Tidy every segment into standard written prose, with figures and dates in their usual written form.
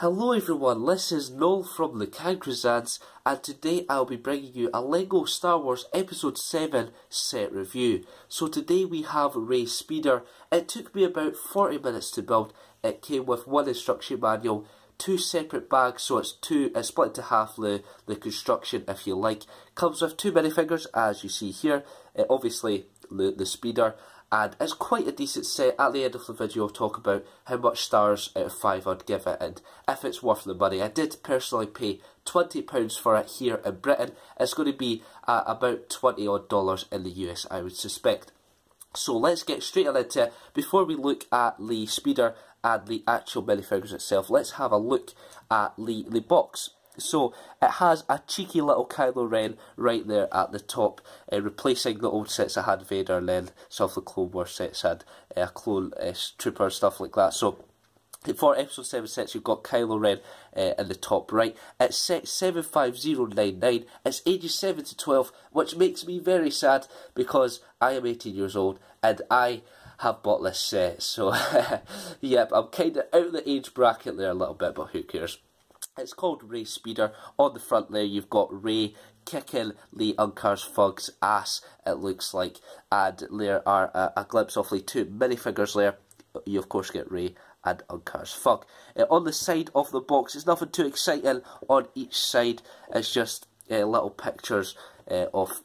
Hello everyone, this is Noel from the Cancruzans, and today I'll be bringing you a LEGO Star Wars Episode 7 set review. So today we have Rey Speeder. It took me about 40 minutes to build. It came with one instruction manual, two separate bags, so it's split into half the construction if you like. Comes with two minifigures as you see here, obviously the Speeder. And it's quite a decent set. At the end of the video I'll talk about how much stars out of 5 I'd give it and if it's worth the money. I did personally pay £20 for it here in Britain. It's going to be about $20 odd in the US, I would suspect. So let's get straight into it. Before we look at the Speeder and the actual minifigures itself, let's have a look at the box. So it has a cheeky little Kylo Ren right there at the top, replacing the old sets that had Vader, and then some of the Clone Wars sets had a clone trooper and stuff like that. So for episode 7 sets you've got Kylo Ren in the top right. It's set 75099, it's ages 7 to 12, which makes me very sad because I am 18 years old and I have bought this set. So yep, I'm kind of out of the age bracket there a little bit, but who cares. It's called Rey Speeder. On the front there you've got Rey kicking the Uncars Fug's ass, it looks like, and there are a glimpse of the two minifigures there. You of course get Rey and Uncars Fug. On the side of the box, it's nothing too exciting on each side. It's just little pictures of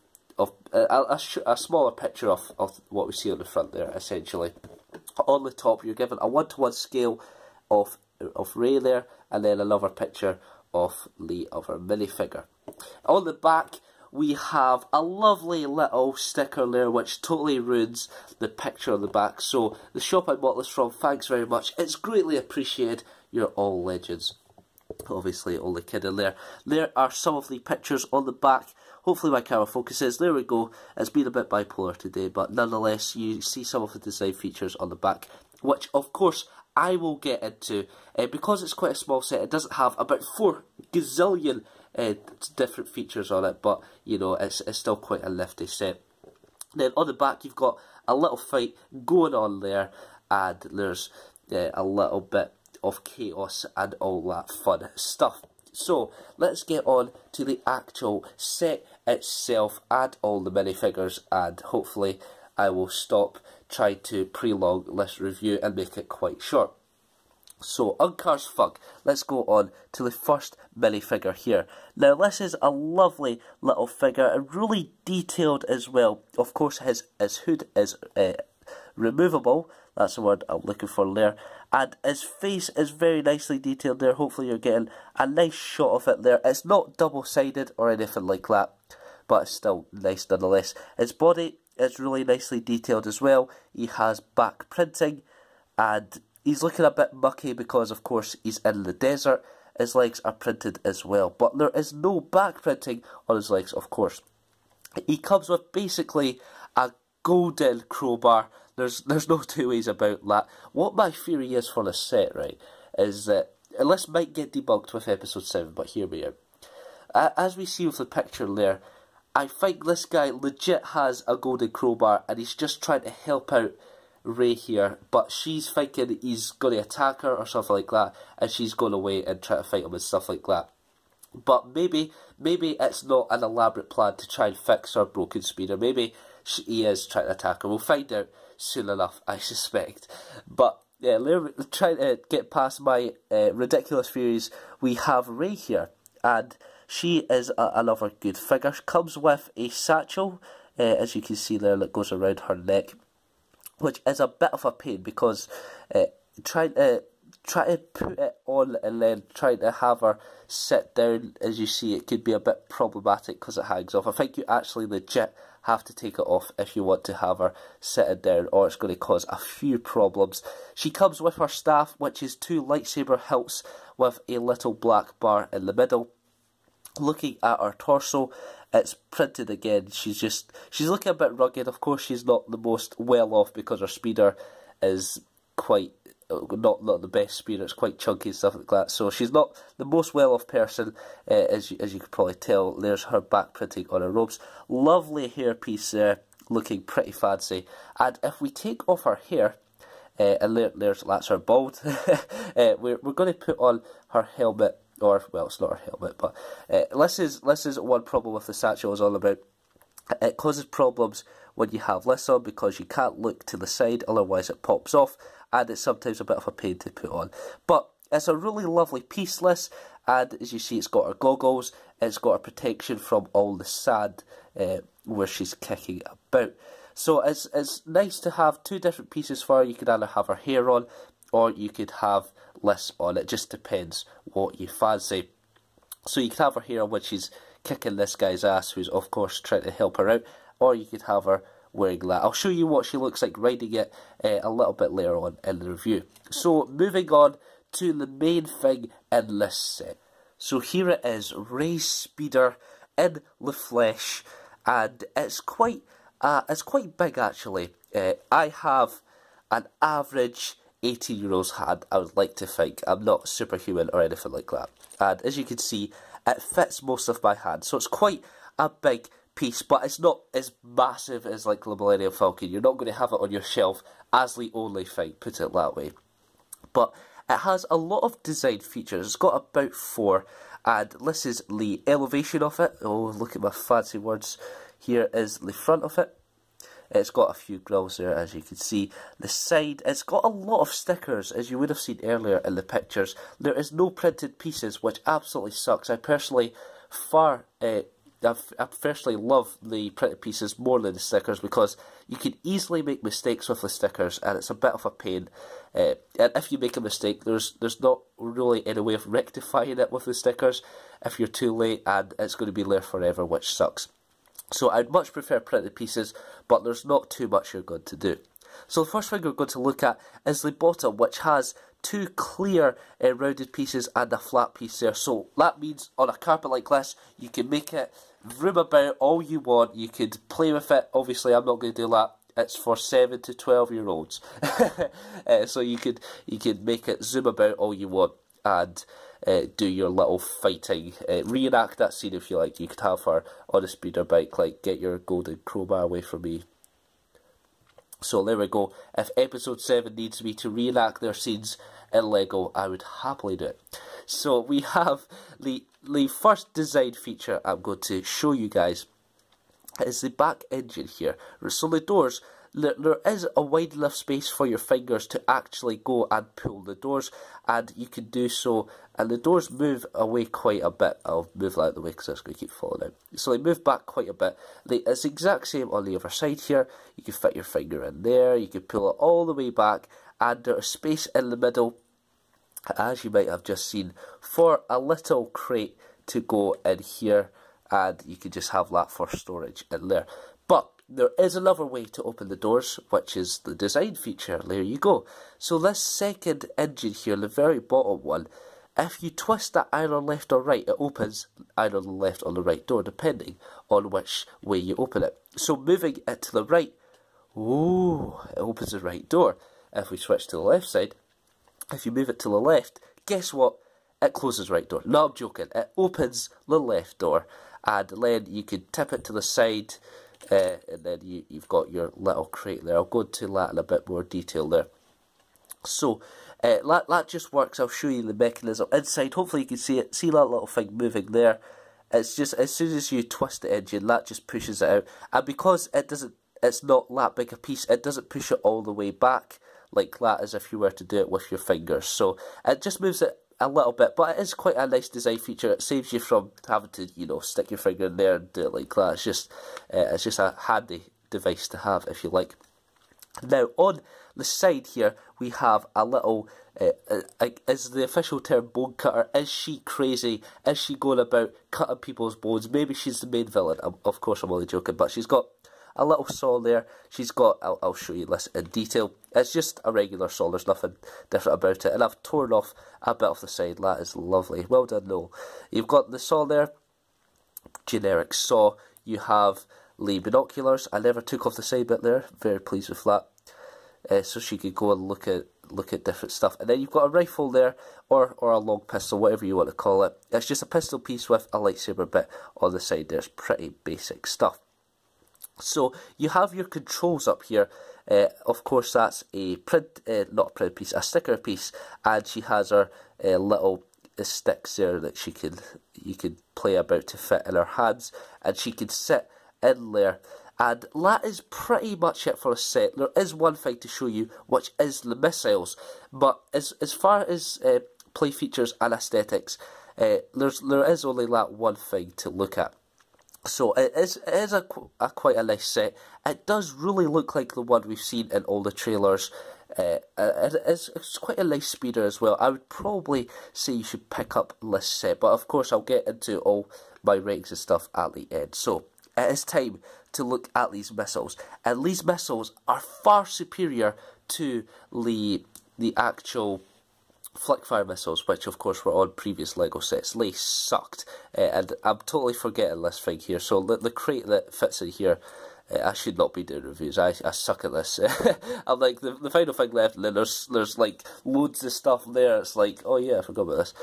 a smaller picture of what we see on the front there, essentially. On the top you're given a 1:1 scale of Rey there, and then another picture of the other minifigure. On the back we have a lovely little sticker there which totally ruins the picture on the back. So the shop I bought this from, thanks very much, it's greatly appreciated, you're all legends. Obviously only kidding there. There are some of the pictures on the back. Hopefully my camera focuses, there we go. It's been a bit bipolar today, but nonetheless you see some of the design features on the back, which of course I will get into. Because it's quite a small set, it doesn't have about 4 gazillion different features on it, but you know, it's still quite a nifty set. Then on the back you've got a little fight going on there, and there's a little bit of chaos and all that fun stuff. So let's get on to the actual set itself and all the minifigures, and hopefully I will stop trying to prolong this review and make it quite short. So, Uncars Fug, let's go on to the first minifigure here. Now this is a lovely little figure and really detailed as well. Of course his hood is removable, that's the word I'm looking for there. And his face is very nicely detailed there. Hopefully you're getting a nice shot of it there. It's not double-sided or anything like that, but it's still nice nonetheless. His body is really nicely detailed as well. He has back printing and he's looking a bit mucky because of course he's in the desert. His legs are printed as well, but there is no back printing on his legs, of course. He comes with basically a golden crowbar. There's no two ways about that. What my theory is for this set, right, is that, and this might get debunked with episode 7, but hear me out. As we see with the picture there, I think this guy legit has a golden crowbar and he's just trying to help out Rey here, but she's thinking he's going to attack her or something like that, and she's going away and try to fight him and stuff like that. But maybe it's not an elaborate plan to try and fix her broken Speeder. Maybe he is trying to attack her. We'll find out soon enough, I suspect. But yeah, trying to get past my ridiculous theories, we have Rey here, and she is another good figure. She comes with a satchel, as you can see there, that goes around her neck, which is a bit of a pain because trying to put it on and then trying to have her sit down, as you see, it could be a bit problematic because it hangs off. I think you actually legit have to take it off if you want to have her sitting down, or it's going to cause a few problems. She comes with her staff, which is 2 lightsaber hilts with a little black bar in the middle. Looking at her torso, it's printed again. She's looking a bit rugged. Of course she's not the most well off because her Speeder is quite not the best Speeder. It's quite chunky and stuff like that, so she's not the most well off person, as you can probably tell. There's her back printing on her robes. Lovely hairpiece there, looking pretty fancy. And if we take off her hair, and that's her bald. We're going to put on her helmet, or well, it's not her helmet, but this is one problem with the satchel is all about. It causes problems when you have this on because you can't look to the side, otherwise it pops off, and it's sometimes a bit of a pain to put on. But it's a really lovely piece, this, and as you see, it's got her goggles, it's got her protection from all the sand where she's kicking about. So it's nice to have two different pieces for her. You could either have her hair on, or you could have this on. It just depends what you fancy. So you could have her hair on when she's kicking this guy's ass, who's of course trying to help her out, or you could have her wearing that. I'll show you what she looks like riding it a little bit later on in the review. So moving on to the main thing in this set. So here it is, Rey Speeder in the flesh, and it's quite big actually. I have an average 18-year-old's hand, I would like to think. I'm not superhuman or anything like that. And as you can see, it fits most of my hand. So it's quite a big piece, but it's not as massive as like the Millennium Falcon. You're not going to have it on your shelf as the only thing, put it that way. But it has a lot of design features. It's got about 4, and this is the elevation of it. Oh, look at my fancy words. Here is the front of it. It's got a few grills there, as you can see. The side, it's got a lot of stickers, as you would have seen earlier in the pictures. There is no printed pieces, which absolutely sucks. I personally love the printed pieces more than the stickers, because you can easily make mistakes with the stickers, and it's a bit of a pain. And if you make a mistake, there's not really any way of rectifying it with the stickers if you're too late, and it's going to be there forever, which sucks. So I'd much prefer printed pieces, but there's not too much you're going to do. So the first thing we're going to look at is the bottom, which has 2 clear rounded pieces and a flat piece there. So that means on a carpet like this, you can make it room about all you want. You could play with it. Obviously, I'm not going to do that. It's for 7 to 12-year-olds. So you could make it zoom about all you want and do your little fighting, reenact that scene if you like. You could have her on a speeder bike, like get your golden crowbar away from me. So there we go. If episode 7 needs me to reenact their scenes in LEGO, I would happily do it. So we have the first design feature I'm going to show you guys is the back engine here. So the doors, there is a wide enough space for your fingers to actually go and pull the doors, and you can do so, and the doors move away quite a bit. I'll move that out of the way because it's going to keep falling out. So they move back quite a bit. It's the exact same on the other side here. You can fit your finger in there, you can pull it all the way back, and there's space in the middle, as you might have just seen, for a little crate to go in here, and you can just have that for storage in there. But there is another way to open the doors, which is the design feature. There you go. So this second engine here, the very bottom one, if you twist that either left or right, it opens either the left or the right door, depending on which way you open it. So moving it to the right, ooh, it opens the right door. If we switch to the left side, if you move it to the left, guess what? It closes the right door. No, I'm joking. It opens the left door, and then you can tip it to the side, and then you've got your little crate there. I'll go into that in a bit more detail there. So that just works. I'll show you the mechanism inside. Hopefully you can see it. See that little thing moving there? It's just as soon as you twist the engine, that just pushes it out. And because it's not that big a piece, it doesn't push it all the way back like that as if you were to do it with your fingers. So it just moves it a little bit, but it is quite a nice design feature. It saves you from having to, stick your finger in there and do it like that. It's just a handy device to have, if you like. Now, on the side here, we have a little, is the official term bone cutter. Is she crazy? Is she going about cutting people's bones? Maybe she's the main villain. Of course, I'm only joking, but she's got a little saw there. She's got, I'll show you this in detail. It's just a regular saw. There's nothing different about it. And I've torn off a bit off the side. That is lovely. Well done, Noel. You've got the saw there. Generic saw. You have the binoculars. I never took off the side bit there. Very pleased with that. So she could go and look at different stuff. And then you've got a rifle there, or a long pistol, whatever you want to call it. It's just a pistol piece with a lightsaber bit on the side there. It's pretty basic stuff. So you have your controls up here. Of course, that's a not a print piece, a sticker piece, and she has her little sticks there that you can play about to fit in her hands, and she can sit in there. And that is pretty much it for a set. There is one thing to show you, which is the missiles. But as far as play features and aesthetics, there is only that one thing to look at. So it is quite a nice set. It does really look like the one we've seen in all the trailers. It's quite a nice speeder as well. I would probably say you should pick up this set, but of course I'll get into all my ratings and stuff at the end. So it is time to look at these missiles, and these missiles are far superior to the actual Flickfire missiles, which of course were on previous LEGO sets. They sucked, and I'm totally forgetting this thing here. So the crate that fits in here, I should not be doing reviews. I suck at this. I'm like the final thing left, and then there's like loads of stuff there. It's like, oh yeah, I forgot about this.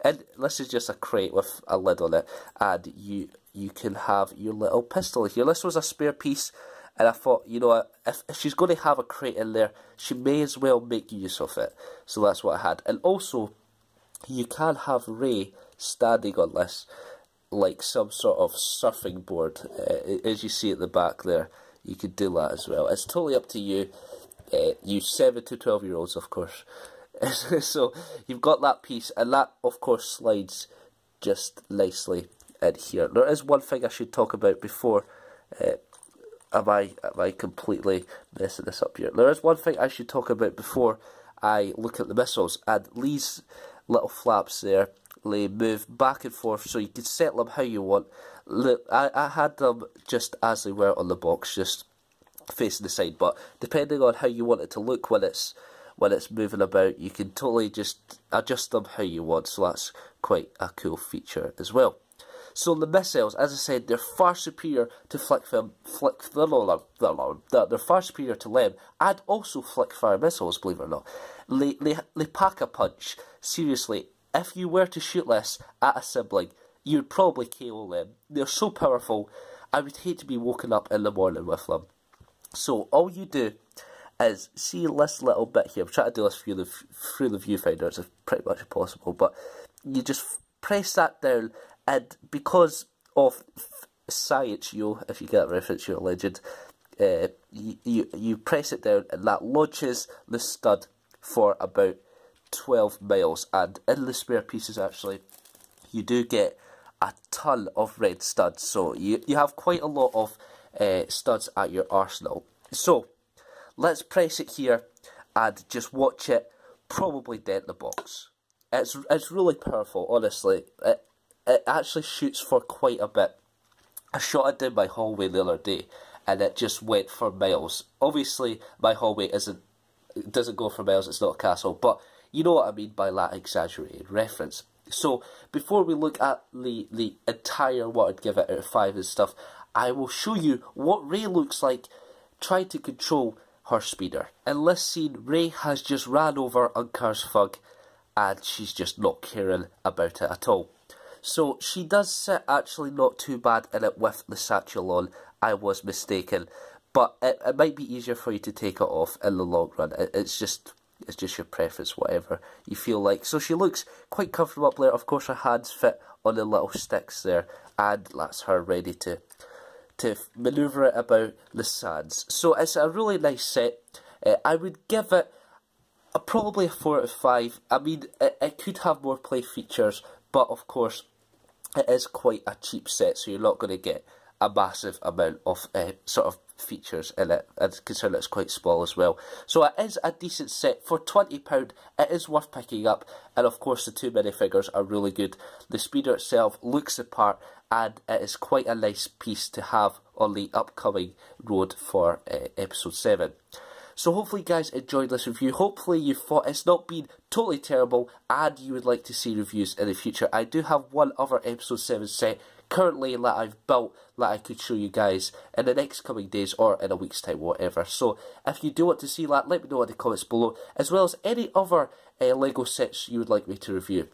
And this is just a crate with a lid on it, and you can have your little pistol here. This was a spare piece. And I thought, you know, if she's going to have a crate in there, she may as well make use of it. So that's what I had. And also, you can have Rey standing on this like some sort of surfing board. As you see at the back there, you could do that as well. It's totally up to you. You 7 to 12-year-olds, of course. So you've got that piece, and that, of course, slides just nicely in here. There is one thing I should talk about before... Am I completely messing this up here? There is one thing I should talk about before I look at the missiles, and these little flaps there, they move back and forth, so you can set them how you want. Look, I had them just as they were on the box, just facing the side, but depending on how you want it to look when it's moving about, you can totally just adjust them how you want, so that's quite a cool feature as well. So the missiles, as I said, they're far superior to they're far superior to LEM, and also Flickfire missiles, believe it or not. They pack a punch. Seriously, if you were to shoot this at a sibling, you'd probably KO them. They're so powerful, I would hate to be woken up in the morning with them. So all you do is see this little bit here. I'm trying to do this through the viewfinder, it's pretty much impossible, but you just press that down. And because of science, if you get a reference, you're a legend, you press it down and that launches the stud for about 12 miles. And in the spare pieces, actually, you do get a ton of red studs. So you have quite a lot of studs at your arsenal. So let's press it here and just watch it probably dent the box. It's really powerful, honestly. It actually shoots for quite a bit. I shot it down my hallway the other day, and it just went for miles. Obviously, my hallway doesn't go for miles, it's not a castle, but you know what I mean by that exaggerated reference. So, before we look at the entire what I'd give it out of 5 and stuff, I will show you what Rey looks like trying to control her speeder. In this scene, Rey has just ran over Unkar's Fug, and she's just not caring about it at all. So she does sit actually not too bad in it with the satchel on. I was mistaken, but it might be easier for you to take it off in the long run. It's just your preference, whatever you feel like. So she looks quite comfortable up there. Of course, her hands fit on the little sticks there, and that's her ready to manoeuvre it about the sands. So it's a really nice set. I would give it probably a 4 out of 5. I mean, it could have more play features, but of course, it is quite a cheap set, so you're not going to get a massive amount of sort of features in it, and considering it's quite small as well. So it is a decent set. For £20, it is worth picking up, and of course the 2 minifigures are really good. The speeder itself looks the part, and it is quite a nice piece to have on the upcoming road for episode 7. So hopefully you guys enjoyed this review. Hopefully you thought it's not been totally terrible and you would like to see reviews in the future. I do have one other episode 7 set currently that I've built that I could show you guys in the next coming days or in a week's time, whatever. So if you do want to see that, let me know in the comments below, as well as any other LEGO sets you would like me to review.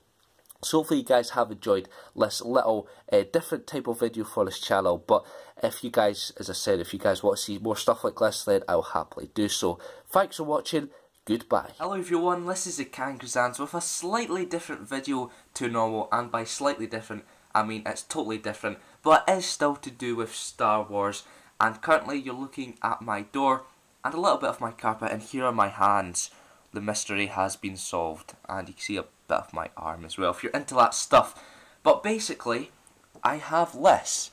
So hopefully you guys have enjoyed this little different type of video for this channel. But if you guys, as I said, if you guys want to see more stuff like this, then I'll happily do so. Thanks for watching. Goodbye. Hello everyone, this is the Kangaskhan's with a slightly different video to normal, and by slightly different, I mean it's totally different, but it is still to do with Star Wars. And currently you're looking at my door and a little bit of my carpet, and here are my hands. The mystery has been solved, and you can see a bit of my arm as well if you're into that stuff. But basically, I have this.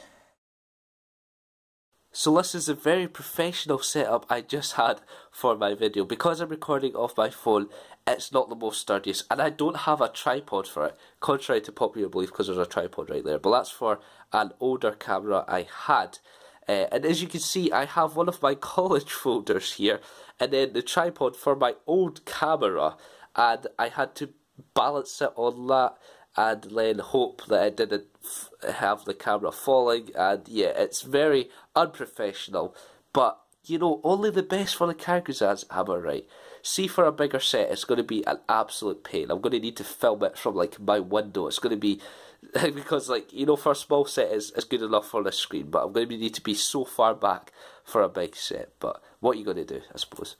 So this is a very professional setup I just had for my video. Because I'm recording off my phone, it's not the most sturdiest, and I don't have a tripod for it, contrary to popular belief, because there's a tripod right there. But that's for an older camera I had. And as you can see, I have one of my college folders here, and then the tripod for my old camera, and I had to balance it on that and then hope that I didn't have the camera falling. And yeah, it's very unprofessional, but you know, only the best for the Kangaskhan's, am I right? See, for a bigger set, it's going to be an absolute pain. I'm going to need to film it from like my window. It's going to be, because like, you know, for a small set it's good enough for the screen, but I'm going to need to be so far back for a big set. But what are you going to do, I suppose?